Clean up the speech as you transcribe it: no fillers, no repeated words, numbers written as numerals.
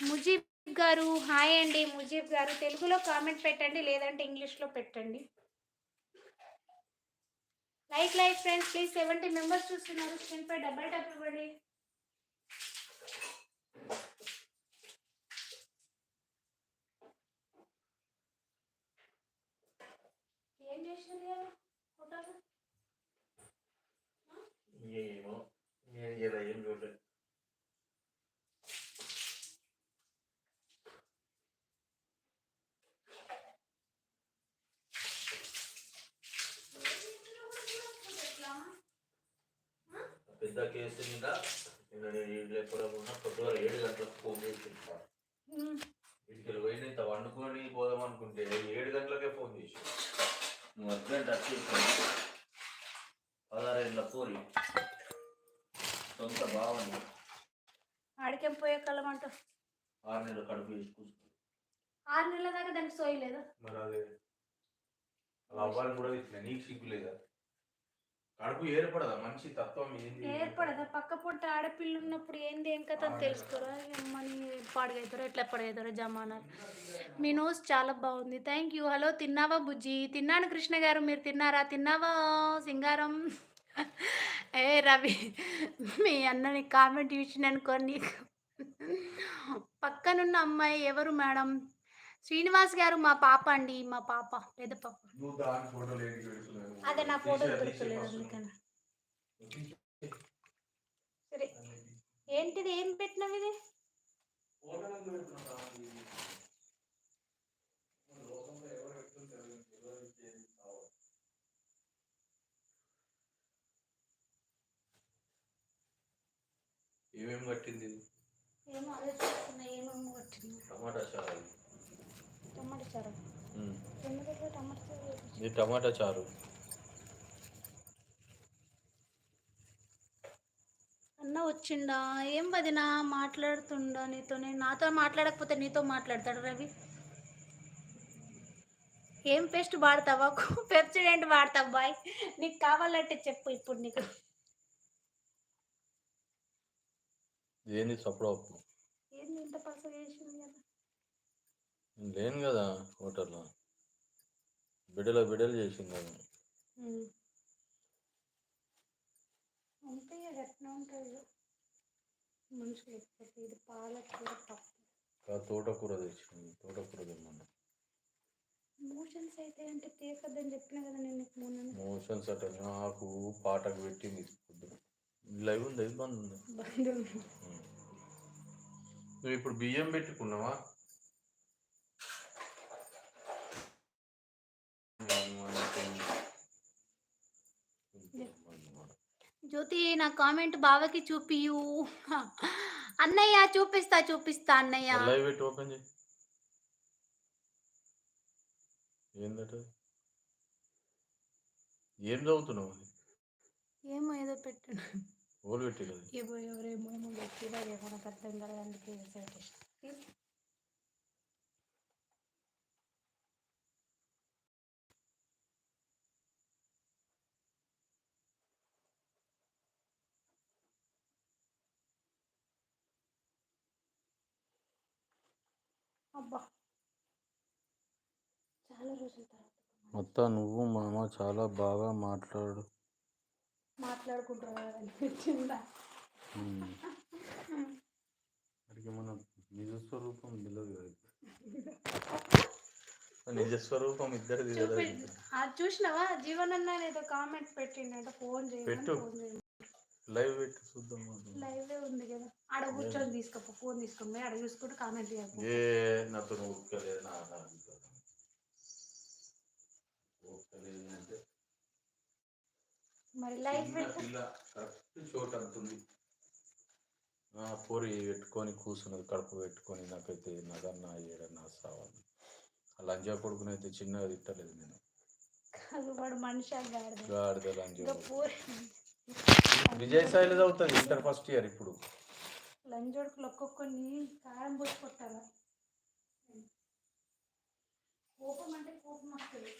ముజీబ్ గారు హాయ్ అండి. ముజీబ్ గారు తెలుగులో కామెంట్ పెట్టండి, లేదంటే ఇంగ్లీష్లో పెట్టండి. Like friends please. 70 మెంబర్స్ చూస్తున్నారు. స్క్రీన్ పై డబల్ టప్ ఇవ్వండి. ఏం చేసినారు ఫోటోలు? ఏమో ఏం చూడలేదు. పెద్ద కేసు మీద నేను లేకపోవడం పొద్దుగా 7 గంటలకు ఫోన్ చేసి ఇంటికి పోయిన ఇంత వండుకొని పోదాం అనుకుంటే 7 గంటలకే ఫోన్ చేసి నువ్వు అర్జెంట్ వచ్చి 16 ఏళ్ళ పూరి సొంత భావని ఆడికేం పోయే కాలం అంటూ 6 నెలలు కడుపు వేసి కూర్చుంది. 6 నెలల దాకా దానికి సోయలేదు. మరి అదే అలా అవ్వాలని కూడా ఇట్లా నీకు సిగ్గు లేదా? కడుపు ఏర్పడదా మనిషి తత్వం ఏర్పడదా? పక్క పొట్ట ఆడపిల్ల ఉన్నప్పుడు ఏంది ఏం కథ అని తెలుసుకోరా? అమ్మని పాడుగవుతారో ఎట్లా పడగవుతారో జమానా. మీ నోస్ చాలా బాగుంది. Thank you. హలో తిన్నావా బుజ్జి? తిన్నాను కృష్ణ గారు, మీరు తిన్నారా? తిన్నావా సింగారం? ఏ రవి, మీ అన్నని కామెంట్ చూసినాను కొన్ని. పక్కనున్న అమ్మాయి ఎవరు మేడం? శ్రీనివాస్ గారు మా పాప అండి, మా పాప పెద్ద పాప. అదే నా ఫోటో దొరకలేదు అందుకని. సరే ఏంటిది, ఏం పెట్టినావు ఇది? ఏమేమి కట్టింది? ఏమో అదే చూస్తున్నా, ఏమేమి కట్టింది. టమాటా చారు. టమాటా చారు? ఇది టమాటా చారు. అన్న వచ్చిండా? ఏం వదినా మాట్లాడుతుండా నీతోనే? నాతో మాట్లాడకపోతే నీతో మాట్లాడతాడు రవి. ఏం పేస్ట్ వాడతావా? పెప్సిడెంట్ వాడతావు బాయ్. నీకు కావాలంటే చెప్పు ఇప్పుడు. నీకు ఏంది సప్పుడు? ఏంది ఇంత పసగా చేసింది కదా? లేను కదా హోటల్లో, బిడ్డలు చేసింది అది. అంతే ఎట్లా ఉంటుంది మనుషులు ఎక్కిపోతే. ఇది పాలకూర పప్పు. తోటకూర తెచ్చింది, తోటకూర తిన్నాను. మోషన్స్ అయితే అంటే తీయకద్దని చెప్పిన కదా నేను నీకు మొన్న. మోషన్స్ అట నాకు పాటకు పెట్టింది. లైవ్ ఉంది, అది బంద్ ఉంది. నువ్వు ఇప్పుడు బియ్యం పెట్టుకున్నావా? జ్యోతి నా కామెంట్ బావకి చూపియు. అన్నయ్య చూపిస్తా అన్నయ్య. లైవ్ పెట్టి ఓపెన్ చేయి. ఏందట? ఏం చదువుతున్నావు? ఏమో ఏదో పెట్టాను. ఓలు పెట్టి కదా. ఎవరేమో పెట్టినా ఏమో నాకు అర్థం కాదు, అందుకే అబ్బా చాలా రోజుల తర్వాత. మొత్తం నువ్వు మామ చాలా బాగా మాట్లాడుకుంటున్నా అనిపించిందా? అడిగి మన నిజస్వరూపం తెలియదు కదా. నిజస్వరూపం ఇద్దరిది కదా. చూసినావా? జీవనన్న ఏదో కామెంట్ పెట్టిండ, ఫోన్ పెట్టు, లైవ్ పెట్టి చూద్దాం. లైవ్ ఉంది కదా, ఆడ కూర్చొని తీసుకోపో, ఫోన్ తీసుకొని ఆడ చూసుకుంటూ కామెంట్ చేయకు. నాతో ఊరుకోలేదు అంటే మరి లైవ్ కరెక్ట్ చోట అంటుంది. పూరి పెట్టుకొని కూర్చున్నది, కడుపు పెట్టుకొని. నాకైతే నగన్నా ఏడన్నా సావాలి. ఆ లంజా కొడుకునైతే చిన్నగా తిట్టలేదు నేను. గాడిద లంజా. విజయసాయిలో చదువుతుంది, ఇంటర్ ఫస్ట్ ఇయర్ ఇప్పుడు. లంజోడుకులు ఒక్కొక్కరిని కారం పోసి కొట్టాలి. కోపం అంటే కోపం వస్తుంది.